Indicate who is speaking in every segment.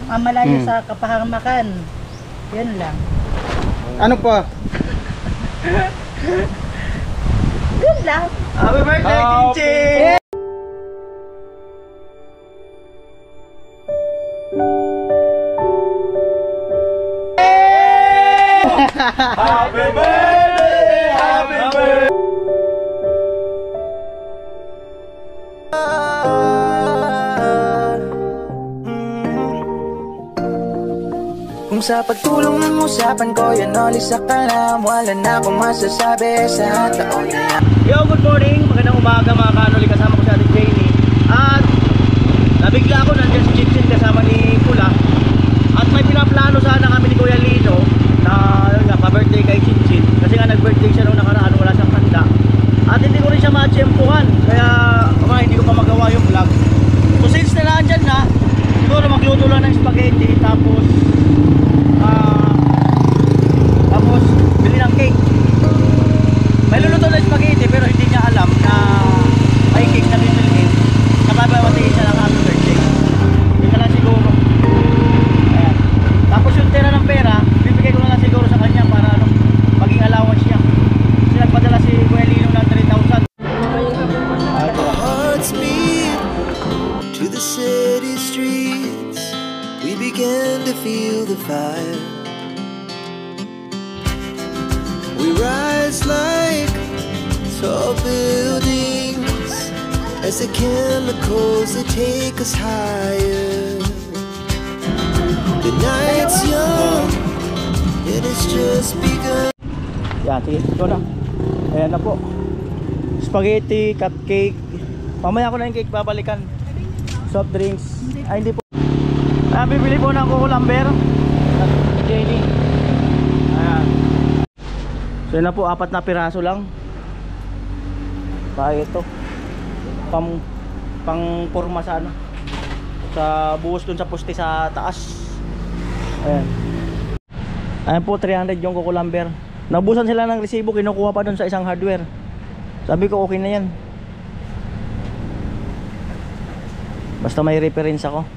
Speaker 1: Malayo sa kapahamakan. Yan lang.
Speaker 2: Ano pa?
Speaker 1: Yan lang.
Speaker 2: Happy birthday, Chinching! Happy birthday! Happy birthday!
Speaker 3: Kung sa pagtulong ng usapan ko, yan olis sa kalam. Wala na akong masasabi sa taon na.
Speaker 2: Yo, good morning! Magandang umaga mga kanoli. Kasama ko si Ate Janie. At nabigla ako, nandiyan si Chinching kasama ni Pula. At may pinaplano sana kami ni Kuya Lino na yun nga, pa-birthday kay Chinching. Kasi nga nag-birthday siya nung nakaraan, wala siyang handa. At hindi ko rin siya ma-tsyempuhan. Kaya hindi ko pa magawa yung vlog. So since na nandyan na, siguro magluto lang ng spaghetti. Tapos bili ng cake. May luluto ng spaghetti pero hindi niya alam na may cake na bibilhin. Nababawatiin siya ng happy birthday. Hindi ka lang siguro. Ayan. Tapos yung tira ng pera, bibigay ko na lang siguro sa kanya para maging allowance niya. Kasi nagpadala si Kuya Lino ng 3,000.
Speaker 3: Hearts beat to the city streets. We began to feel the fire. We rise like tall buildings as the chemicals that take us higher. The night's young, it has just begun.
Speaker 2: Yan, sige, ito na. Ayan na po. Spaghetti, cupcake. Mamaya ko na yung cake, babalikan. Soft drinks. Ay, hindi po. Ayan, bibili po ng kukulamber. Jenny. Ayan. So yun na po, 4 na piraso lang. Kaya ito pang porma sa ano, sa buhos dun sa poste sa taas. Ayan. Ayan po, 300 yung kukulamber. Nabusan sila ng resibo, kinukuha pa dun sa isang hardware. Sabi ko okay na yan, basta may reference ako.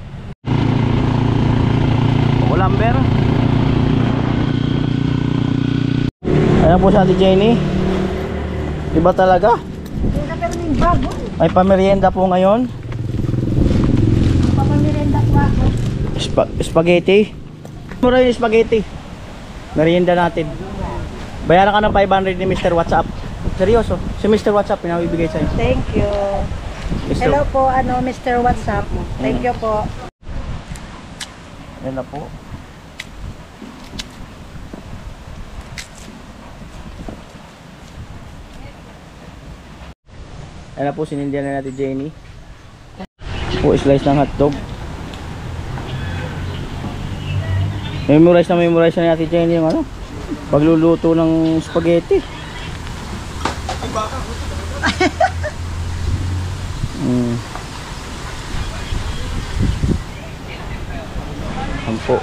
Speaker 2: Kukulamber. Ayan po si Ate Jenny. Iba talaga. May pamerienda po ngayon.
Speaker 1: Papamerienda po ako.
Speaker 2: Spaghetti. Mura yung spaghetti. Merienda natin. Bayaran ka ng 500 ni Mr. WhatsApp. Seryoso. Si Mr. WhatsApp pinabibigay sa'yo.
Speaker 1: Thank you.
Speaker 2: Mr.
Speaker 1: Hello po, Mr. WhatsApp. Thank you po.
Speaker 2: Ayan na po. Ayan na po, sinindihan na natin Jenny. Po, slice ng hotdog. Memorize na natin Jenny yung ano, pagluluto ng spaghetti. Ayan po.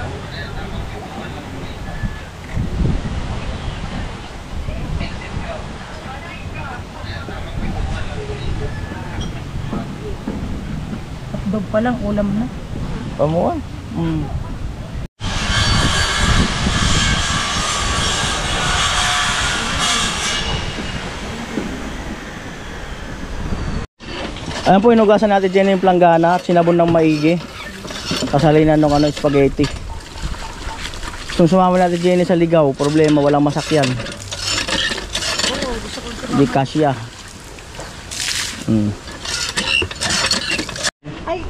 Speaker 1: Hotdog pa lang, ulam na.
Speaker 2: Pamuan. Ayan po, inugasan natin dyan yung planggana at sinabon ng maigi. Kasalinan ng ano, spaghetti. Kung sumama natin dyan sa ligaw, problema, walang masakyan. Hindi kasya.
Speaker 1: Ay!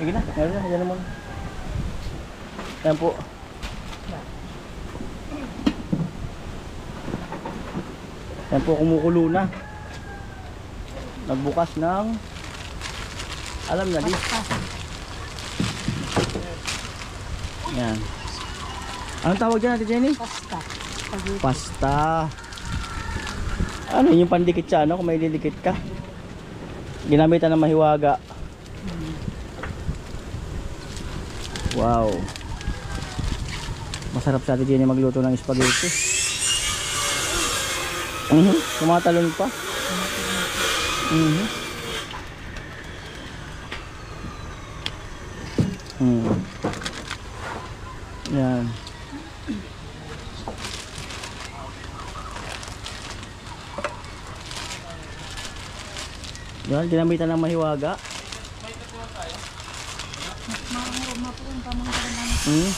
Speaker 2: Sige na, meron na, dyan naman. Ayan po. Ayan po, kumukulo na. Nagbukas ng, alam na di. Yan. Anong tawag dyan natin, Jenny?
Speaker 1: Pasta.
Speaker 2: Pasta. Ano yung pandikit siya, ano? Kung may didikit ka, ginamitan ng mahiwaga. Wow. Masarap sa atin Jenny magluto ng spaghetti. Tumatalon pa. Yan. Yan, ginamitan ng mahiwaga. Hmm.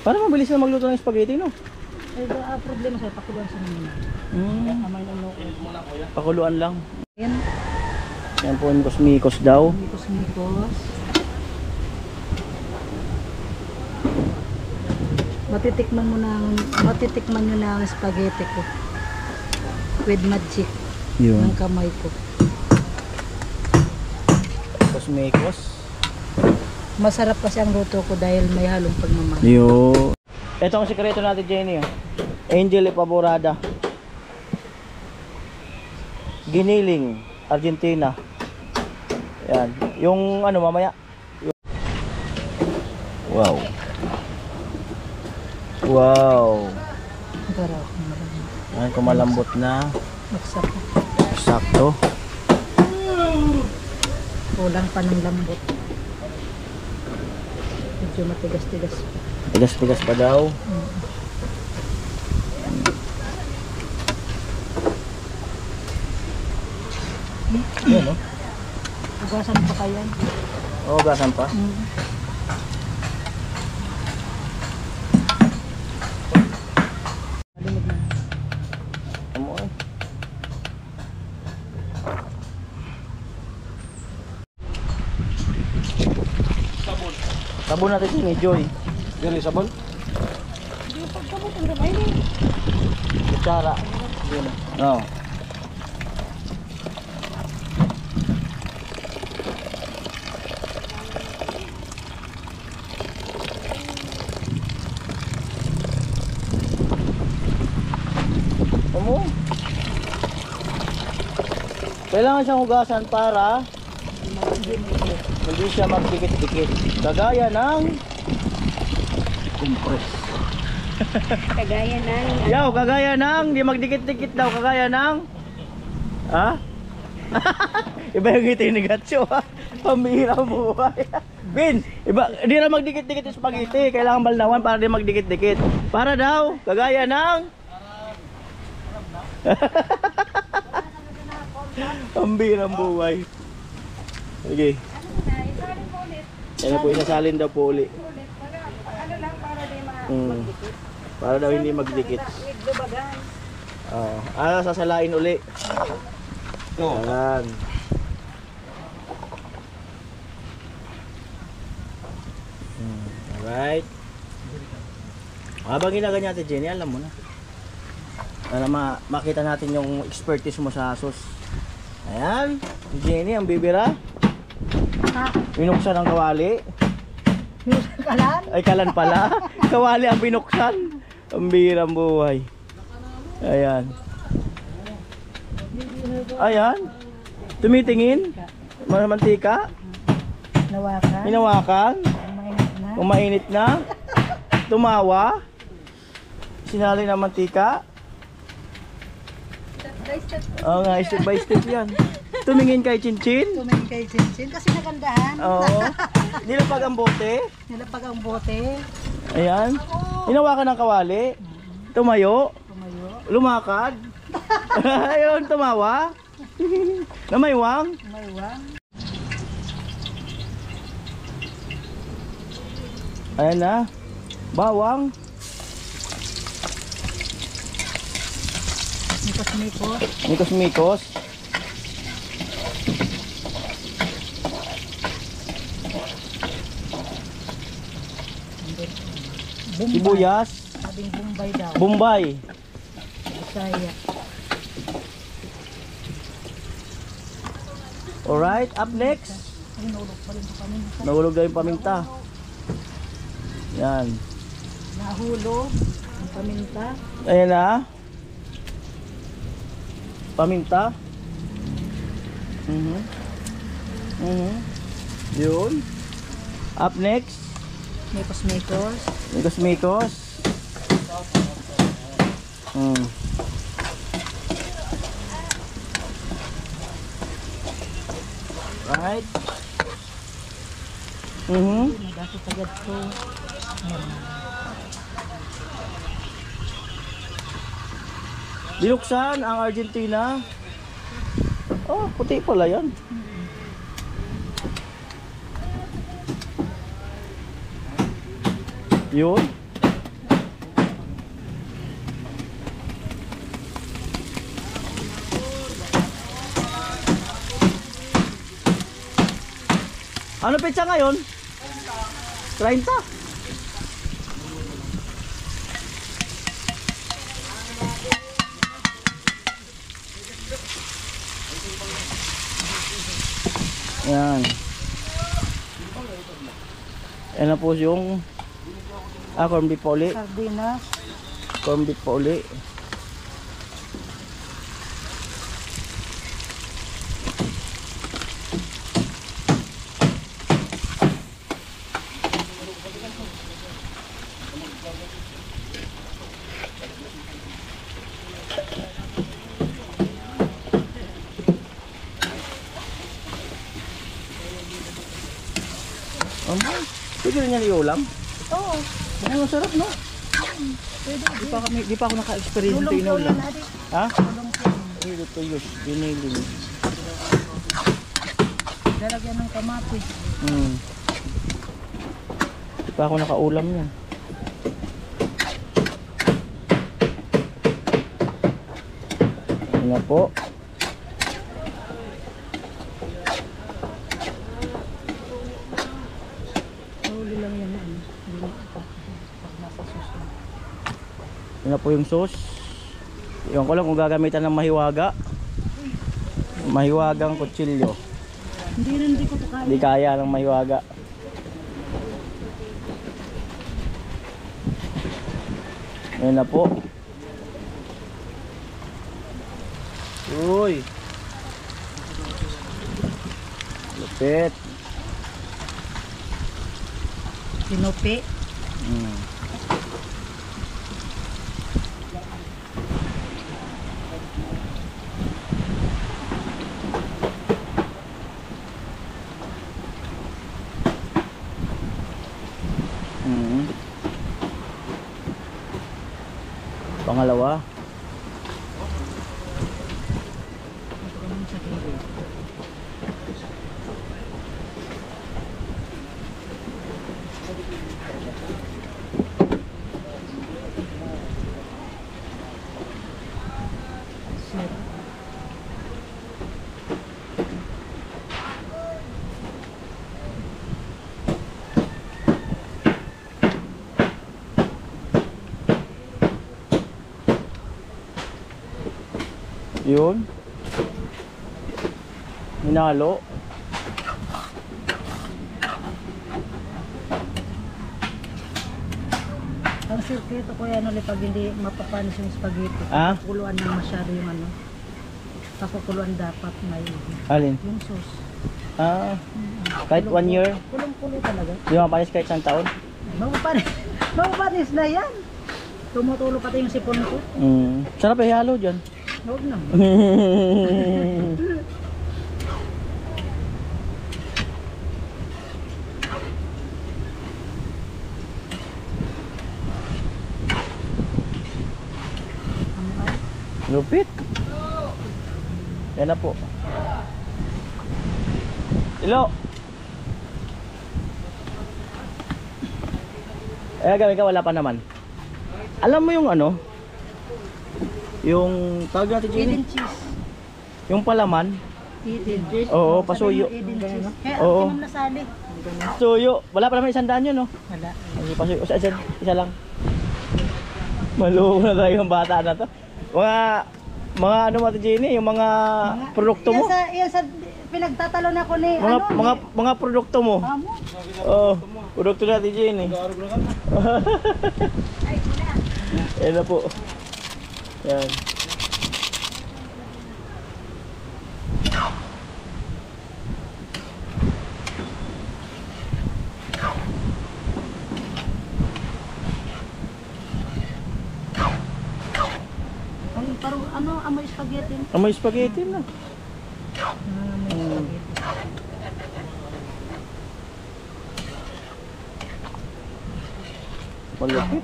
Speaker 2: Parang mabilis na magluto ng spaghetti, no?
Speaker 1: Eh, problema sa pakuluan sa muna. Amay na loko.
Speaker 2: Pakuluan lang.
Speaker 1: Yan,
Speaker 2: Yan po yung mikos daw.
Speaker 1: mikos. Matitikman nyo na ang spaghetti ko. With magic ng kamay ko.
Speaker 2: Mikos.
Speaker 1: Masarap kasi ang luto ko dahil may halong pagmamahal.
Speaker 2: Yo. Ito ang sikreto natin, Jenny. Angel Epaborada. Giniling, Argentina. Yan. Yung ano mamaya. Wow. Wow.
Speaker 1: Garap.
Speaker 2: Yan, kumalambot na.
Speaker 1: Baksak.
Speaker 2: Sakto.
Speaker 1: Kulang pa ng lambot. Medyo matigas-tigas pa.
Speaker 2: Tigas-tigas pa daw. Yan, no?
Speaker 1: Ugasan pa kaya?
Speaker 2: Oo, gasan pa.
Speaker 1: Malimig na.
Speaker 2: Amoy. Sabon natin si Joy.
Speaker 4: Yan yung sabon?
Speaker 1: Hindi pagkabot ang gamay ni.
Speaker 2: Kutsara. No. Amo. Kailangan siyang hugasan para hindi siya magdikit-dikit. Kagaya ng compress.
Speaker 1: Kagaya ng
Speaker 2: Yaw, kagaya ng di magdikit-dikit daw, kagaya ng ha? Iba yung ngiti ni Gatcho, ha? Pambihira ang buhay. Bin, iba, di na magdikit-dikit yung spaghetti. Kailangan balnawan para di magdikit-dikit. Para daw, kagaya ng pambihira ang buhay. Sige. Yan na po, isasalin daw po uli. Para daw hindi magdikit. Sasalain uli. Ayan. Alright. Habang ginaganyan natin, Jenny, alam mo na. Para makita natin yung expertise mo sa sauce. Ayan. Jenny, ang bibira. Binuksan ang kawali.
Speaker 1: kalan.
Speaker 2: Ay, kalan pala. Kawali ang binuksan. Ang birang buhay. Ayan. Ayan. Tumitingin. Mantika.
Speaker 1: Nawakan.
Speaker 2: Hinawakan.
Speaker 1: Mainit na.
Speaker 2: Umainit na. Tumawa. Sinali ng mantika. Oo nga, step by step yan. Tumingin kay Chinchin.
Speaker 1: Tumingin kay Chinchin kasi nagandahan.
Speaker 2: Oo. Nilapag ang bote.
Speaker 1: Nilapag ang bote.
Speaker 2: Ayan. Hinawakan ng kawali. Tumayo.
Speaker 1: Tumayo.
Speaker 2: Lumakad. Ayun, tumawa. Namaywang.
Speaker 1: Tumaywang.
Speaker 2: Ayan na. Bawang.
Speaker 1: Mikos-mikos.
Speaker 2: Mikos-mikos. Sibuyas.
Speaker 1: Sabing Bombay daw.
Speaker 2: Bombay.
Speaker 1: Bisaya.
Speaker 2: Alright, up next.
Speaker 1: Ay, naulog pa rin sa paminta.
Speaker 2: Nahulog na yung paminta. Yan.
Speaker 1: Nahulog ang paminta.
Speaker 2: Ayan na. Paminta. Yun. Up next.
Speaker 1: Mikos-mikos.
Speaker 2: Mikos-mikos. Right. Mhm.
Speaker 1: Nagasot agad ko. Ayan.
Speaker 2: Binuksan ang Argentina. Oh, puti pala yan. Yun. Ano petsa ngayon? 30. Yan. Yan na po yung corn beef pa uli.
Speaker 1: Sardinas.
Speaker 2: Corn beef pa uli. Pwede rin yan iulam?
Speaker 1: Oo.
Speaker 2: Ay, masarap no?
Speaker 1: Pwede.
Speaker 2: Di pa ako naka-experience
Speaker 1: Tulong
Speaker 2: ito
Speaker 1: po
Speaker 2: inulam.
Speaker 1: yan, ate.
Speaker 2: Ha?
Speaker 1: Tulong po.
Speaker 2: Ito to yun. Biniling.
Speaker 1: Lalagyan ng kamatis.
Speaker 2: Di pa ako nakaulam yan. Yan na po.
Speaker 1: Huli lang yan. Hindi na pag nasa susunod.
Speaker 2: Yan na po yung sauce. Iwan ko lang kung gagamitan ng mahiwaga. Mahiwagang kutsilyo.
Speaker 1: Hindi ko ito kaya.
Speaker 2: Hindi kaya ng mahiwaga. Yan na po. Uy. Lupit.
Speaker 1: Sinupi.
Speaker 2: Pangalawa. Yun. Hinalo.
Speaker 1: Ang sikreto ko yan ulit pag hindi mapapanis yung spaghetti.
Speaker 2: Ah?
Speaker 1: Kuluan na masyado yung ano. Pakukuluan dapat may
Speaker 2: Alin?
Speaker 1: yung sauce.
Speaker 2: Ah, kahit 1 year.
Speaker 1: Kulong-kulo talaga.
Speaker 2: Di mapanis kahit isang taon.
Speaker 1: Mapapanis. Mapapanis na yan. Tumutulo pati yung sipon ko.
Speaker 2: Sarap ihalo dyan.
Speaker 1: Huwag naman.
Speaker 2: Lupit. Yan na po. Ilo. Gawin ka, wala pa naman. Alam mo yung ano? Yung tawag natin
Speaker 1: Eden
Speaker 2: Jenny?
Speaker 1: cheese.
Speaker 2: Yung palaman?
Speaker 1: Eden cheese.
Speaker 2: Oo, pasuyo.
Speaker 1: Eden cheese. Kaya
Speaker 2: Oo.
Speaker 1: ang nasali.
Speaker 2: Suyo. Wala pa naman 100 yun, no?
Speaker 1: Wala.
Speaker 2: Ay, pasuyo. Isa lang. Maluho na tayo yung bata na to. Mga ano mo Jenny, yung mga produkto mo.
Speaker 1: Yan sa pinagtatalon ako ni
Speaker 2: Mga produkto mo.
Speaker 1: Amo.
Speaker 2: Oo, produkto natin Jenny. Yan na po. Yan.
Speaker 1: Parang ano, amoy spaghetti.
Speaker 2: Amoy spaghetti na.
Speaker 1: Amoy spaghetti.
Speaker 2: Malupit.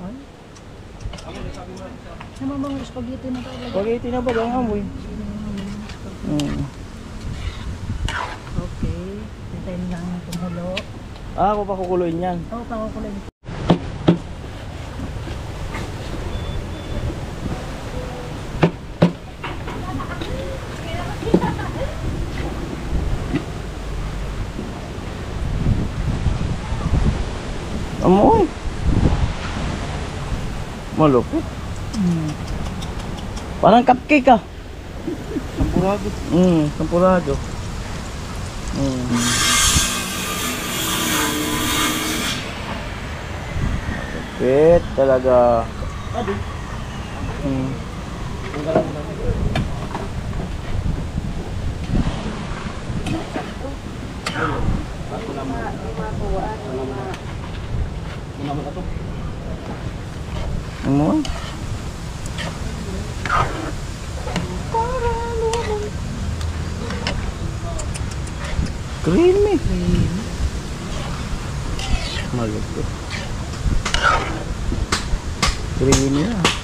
Speaker 1: Naman bang spaghetti na talaga?
Speaker 2: Spaghetti na ba ang amoy?
Speaker 1: Okay. Hintayin lang ng kumulo.
Speaker 2: Ako pa kukuluin yan.
Speaker 1: Oo, pakukulay.
Speaker 2: Amoy. Malupit. Parang cupcake ah.
Speaker 4: Sampurado.
Speaker 2: Sampurado. Malupit talaga. Amoy. Creamy. Malupit. Creamy na.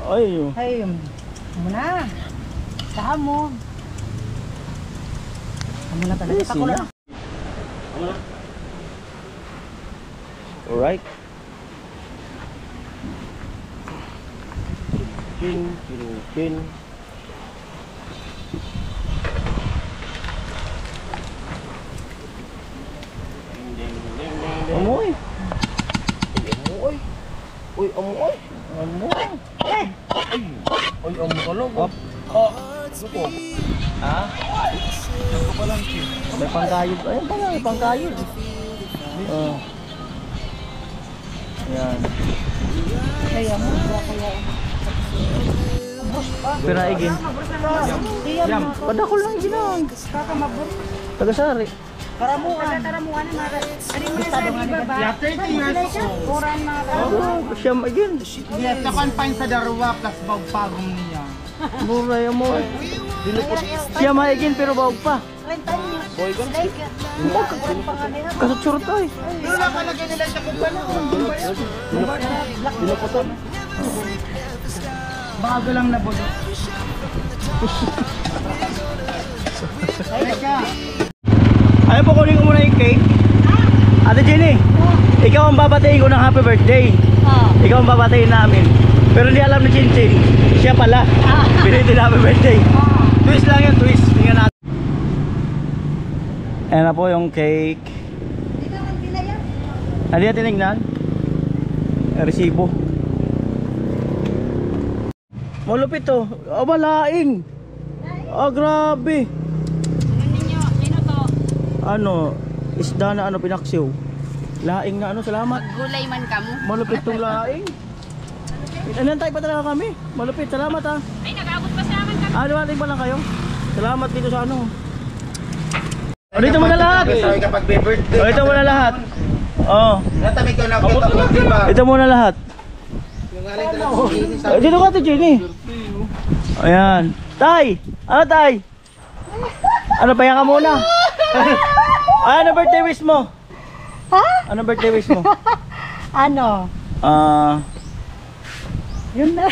Speaker 2: Ay,
Speaker 1: Ay, muna. Saan mo? Muna talaga.
Speaker 2: easy
Speaker 1: Pakulo.
Speaker 2: na. Alright. Pin. Amoy. Uy, amoy. Amoy.
Speaker 4: Ay, amo ka lang. Ano po?
Speaker 2: Ha?
Speaker 4: Ako pa lang siya.
Speaker 2: May pangkayod. Ayun pala, may pangkayod. Yan.
Speaker 1: Kaya mo. Kaya.
Speaker 2: Pira igin.
Speaker 1: Yam.
Speaker 2: Padako lang ginang.
Speaker 1: Kakamabot.
Speaker 2: Tagasari.
Speaker 1: Karamuan. Karamuan na mga. Ano mo sa baba?
Speaker 4: Yeah, 30 years old.
Speaker 1: Kuran na.
Speaker 2: Siyam igin.
Speaker 4: Yes, nakonfine sa Darwa plus bagpagong niya.
Speaker 2: Buray mo. Siyam igin pero bawag pa.
Speaker 1: 30 años. Boy,
Speaker 2: Kasutsurot ay.
Speaker 4: Wala ka lagay nila sa kumpanya.
Speaker 2: Dinuputon.
Speaker 4: Bago lang na bodo. Teka.
Speaker 2: Ayaw po kunin ko muna yung cake. Ate Jenny, ikaw ang babatiin ko ng happy birthday. Ikaw ang babatiin namin. Pero hindi alam ni Chinchin. Siya pala. Piniti na happy birthday. Twist lang yun, twist. Tingnan natin. Ayan na po yung cake.
Speaker 1: Dito ang pila yan.
Speaker 2: Hindi natin tingnan. Resibo. Malupit to. Oh, malaing. Oh, grabe. Ano, isda na ano pinaksiw. Laing na ano, salamat.
Speaker 5: Gulay man kamo.
Speaker 2: Malupit tong laing. Inantay pa talaga kami. Malupit, salamat ha.
Speaker 5: Ay, nag-abot pa sa amin kami.
Speaker 2: Dumating pa lang kayo. Salamat dito sa ano. O, dito mo na lahat.
Speaker 4: Sorry kapag may birthday.
Speaker 2: O, dito mo na lahat. Oh,
Speaker 4: Natamig ko na ako tapos diba?
Speaker 2: dito mo na lahat.
Speaker 4: Yung aling talagang sa
Speaker 2: Dito ka to, Jenny. Ayan. Tay! Ano, Tay? Ano, paya ka muna? Ano birthday wish mo?
Speaker 1: Ha?
Speaker 2: Ano birthday wish mo?
Speaker 1: Ano? Yun na.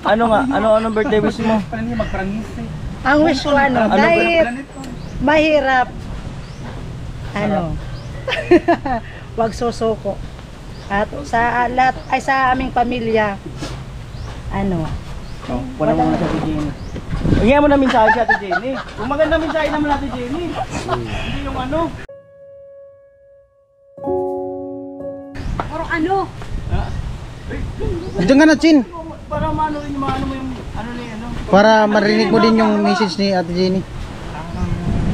Speaker 2: Ano nga? Ano birthday wish mo?
Speaker 4: Paano niya magprangis eh?
Speaker 1: Ang wish ko ano,
Speaker 2: Ano ba?
Speaker 1: kahit mahirap, ano, wag susuko. At sa lahat, ay sa aming pamilya, ano,
Speaker 2: Wala mo na sa Ate Jenny. Hingyan mo na mensahe si Ate Jenny. Kung maganda mensahe naman Ate Jenny. Hindi yung ano.
Speaker 5: Or ano?
Speaker 4: Diyan ka na, Chin.
Speaker 2: Para maano rin yung maano mo yung ano ni ano.
Speaker 4: Para marinig mo din yung message ni Ate Jenny.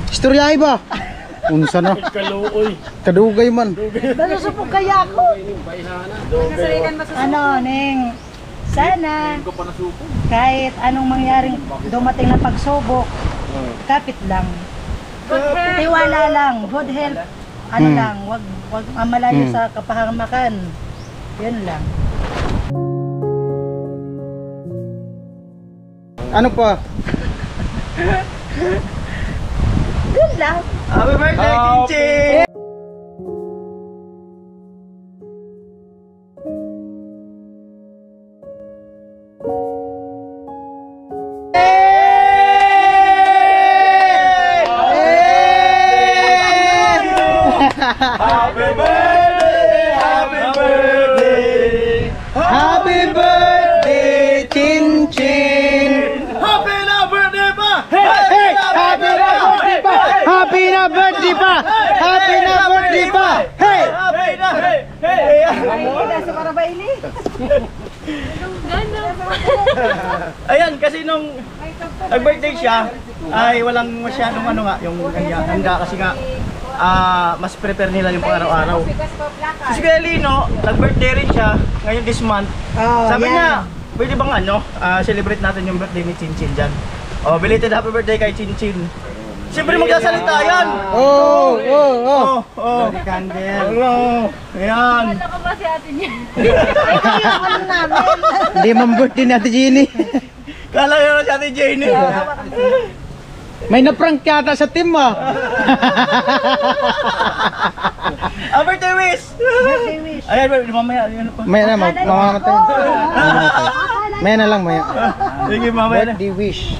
Speaker 4: Istoryahe ba? Unsa na? Kadugay man.
Speaker 1: nasusupog kaya ako. Ano, Neng, Sana, kahit anong mangyaring dumating na pagsubok, kapit lang. Tiwala lang, good health. Ano lang, wag malayo sa kapahamakan. Yun lang.
Speaker 4: Ano pa?
Speaker 1: Yun lang.
Speaker 2: Happy birthday, Chinchin! Happy birthday! Happy birthday!
Speaker 4: Happy birthday, Chin Chin!
Speaker 2: Happy na birthday pa!
Speaker 4: Hey! Happy na birthday pa! Happy na birthday pa! Happy na birthday pa! Hey!
Speaker 2: Happy na! Hey!
Speaker 1: Nasa Parabaili.
Speaker 2: Ayan, kasi nung nag-birthday siya, ay walang masyadong ano nga, yung handa kasi nga mas prepare nila yung pang-araw-araw. Si Kuya Lino, nag-birthday rin siya ngayon this month. Sabi niya, pwede bang celebrate natin yung birthday ni Chinchin dyan. Oh, belated happy birthday kay Chinchin. Siyempre magsasalita yan!
Speaker 4: Oh!
Speaker 2: Candle! Ayan!
Speaker 5: Wala ka ba si ate niya?
Speaker 4: Hindi man birthday ni Ate Jenny.
Speaker 2: Kala nyo na si Ate Jane.
Speaker 4: May na-prank yata sa team ah.
Speaker 2: Birthday wish!
Speaker 1: Birthday wish.
Speaker 2: Ayan, mamaya, ano pa?
Speaker 4: Maya na, mamamatay. Maya na lang, maya.
Speaker 2: Sige, mamaya na.
Speaker 4: Birthday wish.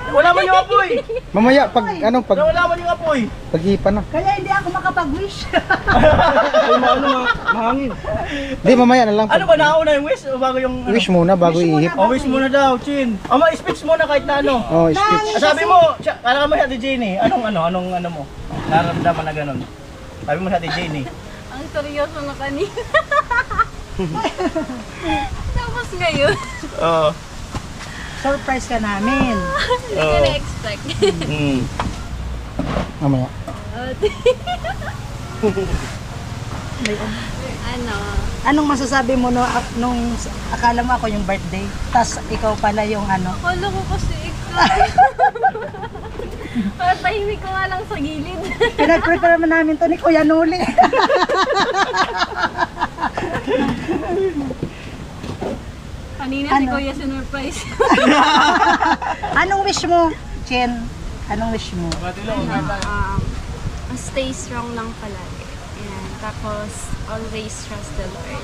Speaker 2: Wala man yung apoy!
Speaker 4: Mamaya, pag
Speaker 2: Wala man yung apoy!
Speaker 4: pag-hipan na.
Speaker 1: Kaya hindi ako makapag-wish.
Speaker 2: Mahangin.
Speaker 4: Hindi, mamaya na lang.
Speaker 2: Ano ba, nauna yung wish o bago yung ano?
Speaker 4: Wish muna bago ihip.
Speaker 2: Oh, wish muna daw, Chin. Ma-speech muna kahit na ano.
Speaker 4: Oh, speech.
Speaker 2: Sabi mo, kala ka mo si Ate Jane anong ano mo? Nararamdaman na ganun. Sabi mo si Ate Jane
Speaker 5: Ang seryoso na kanina. Tapos ngayon,
Speaker 2: Oo.
Speaker 1: Surprise ka namin.
Speaker 5: hindi ko na-expect.
Speaker 4: Mamaya.
Speaker 5: Ano?
Speaker 1: Anong masasabi mo nung akala mo ako yung birthday, tas ikaw pala yung ano?
Speaker 5: Akala ko kasi ikaw. Parang tahimik ko nga lang sa gilid.
Speaker 1: Pinag-prepare namin to ni Kuya Nuli.
Speaker 5: Kanina si
Speaker 1: Ano?
Speaker 5: Kuya sinurprise.
Speaker 1: Anong wish mo, Chen? Anong wish mo?
Speaker 5: Stay strong lang palagi. Ayan. Tapos, always trust the Lord.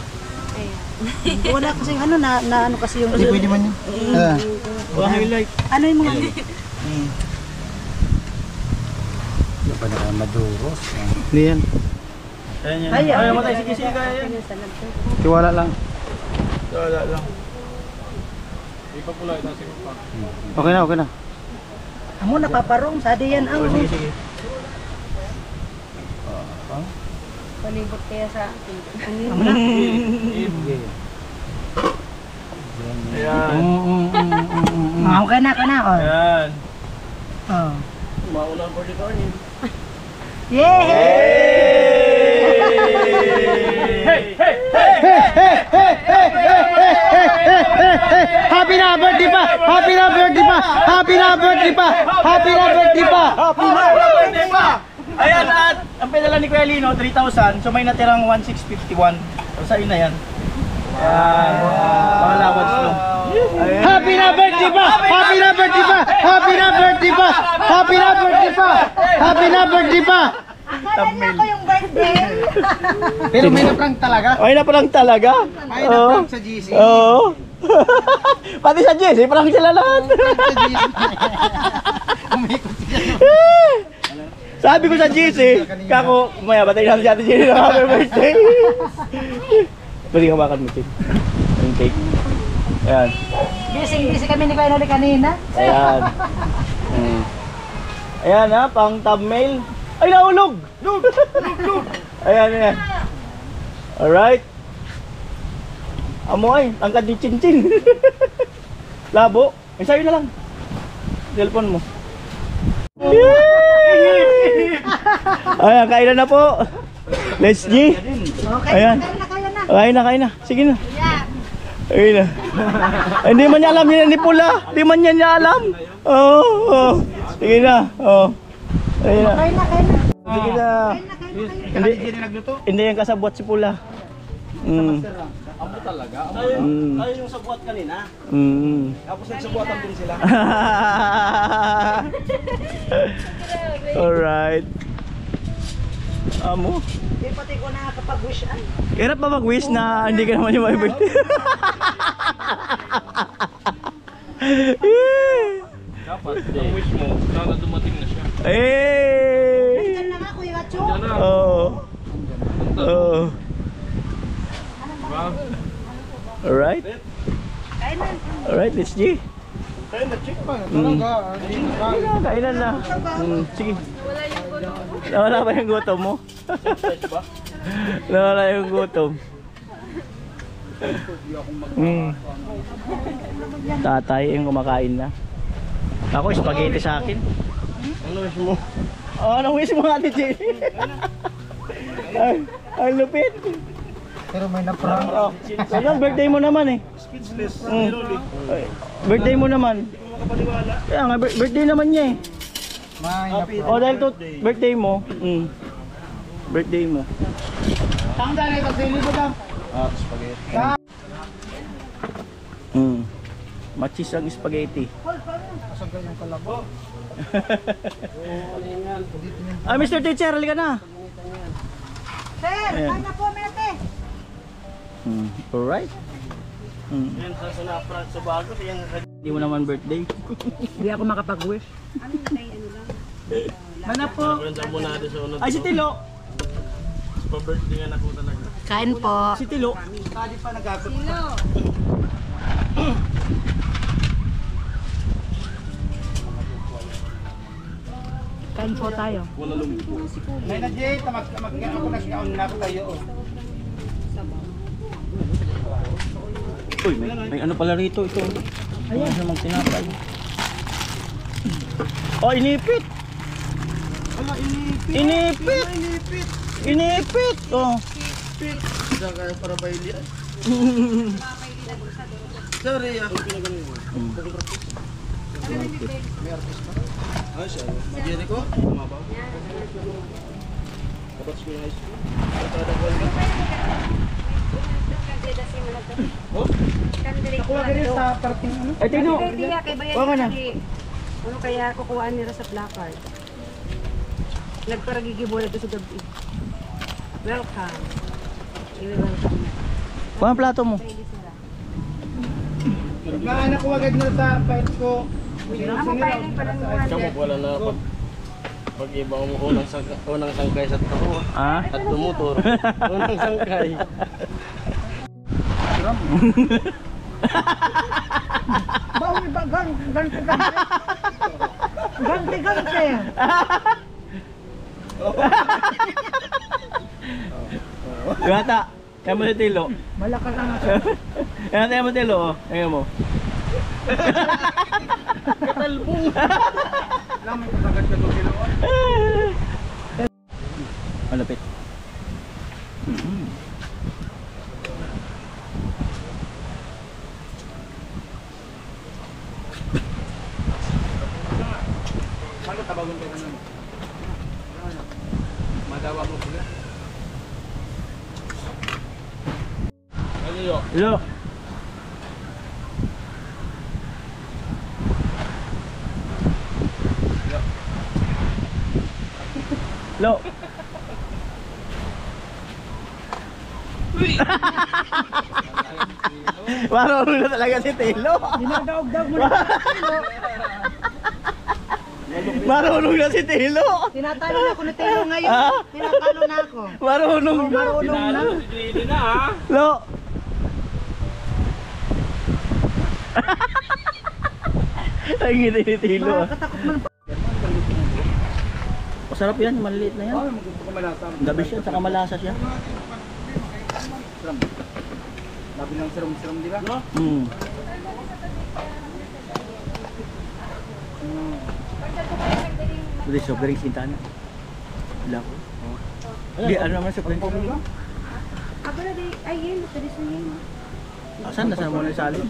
Speaker 5: Ayan.
Speaker 1: Wala kasi ano na ano kasi yung
Speaker 4: Hindi pwede man yun.
Speaker 2: Wala highlight.
Speaker 1: ano yung mga
Speaker 4: Hindi yan.
Speaker 2: Ayan yan.
Speaker 1: Ay,
Speaker 2: Ay, matay. Sige, sige, kaya yan.
Speaker 4: Tiwala lang.
Speaker 2: Wala lang.
Speaker 4: Okay na, okay na.
Speaker 1: amo napaparong sa diyan ang
Speaker 2: Sige, sige.
Speaker 5: Palibot kaya sa
Speaker 2: Ayan.
Speaker 1: okay na oh.
Speaker 2: Ayan.
Speaker 1: Oh.
Speaker 2: Maulang for the morning.
Speaker 1: Yay!
Speaker 4: Happy na birthday pa! Happy na birthday pa! Happy na birthday pa! Happy na birthday pa!
Speaker 2: Happy birthday pa! Ayan, at ang pedala ni Kuya Lino, 3,000. So may natirang 1,651. So sa'yo na yan. Ayan. Pangalawas to.
Speaker 4: Happy na birthday pa! Happy na birthday pa! Happy na birthday pa! Happy na birthday pa! Happy na birthday pa!
Speaker 1: Akala niya ako yung birthday.
Speaker 4: Pero may na-prank talaga.
Speaker 2: Ay na palang talaga.
Speaker 4: May na-prank sa GC.
Speaker 2: Oo. Pati sa Jess, prank sila lahat. Sabi ko sa Jess kako, maya batay natin si Ate Jenny ng happy birthday. Pwede ka makan mo, Chin. Yung cake. Ayan.
Speaker 1: Busy kami ni Kuya Noli kanina.
Speaker 2: Ayan. Ayan ha, pang thumbnail. Ay, naulog! Lug! Ayan, ayan. Alright. Amo ay, tangkad ni Chinchin. Labo. Ay, sa'yo na lang. Cellphone mo. Ayan, kain na po. Let's G.
Speaker 1: Okay,
Speaker 2: Ayan.
Speaker 1: kaya na.
Speaker 2: Kain na, kain na. Sige na. Ayun na. Hindi man niya alam yun ni Pula. Hindi man niya alam. Oo. Sige na. Oo. Ayun na.
Speaker 1: Kain na, kain na.
Speaker 2: Sige na. Hindi, hindi yung kasabwat si Pula.
Speaker 4: Amo talaga.
Speaker 2: Tayo
Speaker 4: yung sabuat kanina. Tapos nagsabuatan din sila.
Speaker 2: Alright. Amo.
Speaker 1: Di pati ko nakakapag-wish.
Speaker 2: Hirap pa mag-wish na hindi ka naman yung may birthday.
Speaker 4: Dapat ang wish mo, sana dumating na siya.
Speaker 1: Nandyan na nga, Kuya Cho.
Speaker 2: Oo. Oo. Alright.
Speaker 1: Kain na.
Speaker 2: Alright, let's G.
Speaker 4: Kaya na-check pa. Talaga.
Speaker 2: Kainan na. Sige. Nawala ba yung gutom mo? Nawala yung gutom. Tatay yung kumakain na. Ako, spaghetti sa akin.
Speaker 4: Ano wish mo?
Speaker 2: Oh, anong wish mo, Ate Jenny? Ang lupit.
Speaker 4: Pero may na-prank.
Speaker 2: Oh, kaya birthday mo naman eh.
Speaker 4: Speechless.
Speaker 2: Ay, birthday mo naman. Kaya nga, birthday naman niya eh. Oh, dahil to birthday mo. Birthday mo.
Speaker 4: Tanggal ito, sili ko lang. Spaghetti.
Speaker 2: Machis ang spaghetti.
Speaker 4: Asan ka yung kalabo?
Speaker 2: Ah, Mr. Teacher, halika na.
Speaker 1: Sir,
Speaker 2: Ayan.
Speaker 1: kain na po, Mete.
Speaker 2: Alright.
Speaker 4: Yan sa sinaprank sa bago.
Speaker 2: Hindi mo naman birthday.
Speaker 1: Hindi ako makapag-wish. Mana po.
Speaker 2: Ay, si Tilo.
Speaker 4: Pa-birthday nga na ko talaga.
Speaker 1: Kain po.
Speaker 2: Si Tilo.
Speaker 4: Tadi pa nagkakot.
Speaker 1: Kain po tayo.
Speaker 4: May na Jay, mag-ano ko nag-count na ako kayo.
Speaker 2: Uy, may ano pala rito ito. Ayan, namang tinapay. Oh, inipit.
Speaker 4: Wala, inipit.
Speaker 2: Inipit.
Speaker 4: Inipit.
Speaker 2: Inipit. Oh.
Speaker 4: Isa kaya para bailian. Sorry, ako pinagaling mo. May artist pa? Ah, siya. Magyari ko? Mabaw. Kabats ko yung high school. Katada ko lang. Oh? Nakuha ka rin sa parting ano?
Speaker 2: Eh, Tino. Huwag ka na.
Speaker 6: Ano kaya kukuhaan nila sa placard? Nagparagigibula ito sa gabi. Welcome. I-welcome na.
Speaker 2: Kuha ang plato mo.
Speaker 4: Nagkaanak ko agad na sa files ko.
Speaker 6: Ako piling pa lang yung
Speaker 7: Kamu wala na pag iba mo unang sangkay sa tao
Speaker 2: Ah?
Speaker 7: at tumutur. Unang sangkay.
Speaker 1: Bawi ba? Ganti. Ganti.
Speaker 2: Gata. Kaya mo si Tilo.
Speaker 1: Malaka lang ako.
Speaker 2: Kaya mo Tilo. Oh. Kaya mo.
Speaker 4: Alam mo, kagad ka 2 kilo.
Speaker 2: Malapit.
Speaker 4: Ano tabagon ka naman? Madawa mo sila.
Speaker 7: Ano yun?
Speaker 2: Tilo. Lo. Marunong na talaga si Tilo.
Speaker 1: Dinadaog-daog mo na.
Speaker 2: Marunong na si Tilo.
Speaker 1: Tinatalo na ako na Telo ngayon.
Speaker 2: Ah?
Speaker 1: Tinatalo na ako.
Speaker 2: Marunong na.
Speaker 1: Marunong na.
Speaker 7: Hindi na ha?
Speaker 2: Lo. Ay, ngiti ni Tilo.
Speaker 1: Nakakatakot man.
Speaker 2: Masarap yan, maliliit na yan.
Speaker 4: Gusto ko malasa.
Speaker 2: Gabi siya, saka malasa siya.
Speaker 4: Labi ng serum-serum nila. No?
Speaker 2: Hindi, soft drinks hintaan na. Wala ko. Hindi, ano naman soft drinks?
Speaker 6: Ako na di, ay yun, pwede sa yun.
Speaker 2: Saan na sa mo na salin?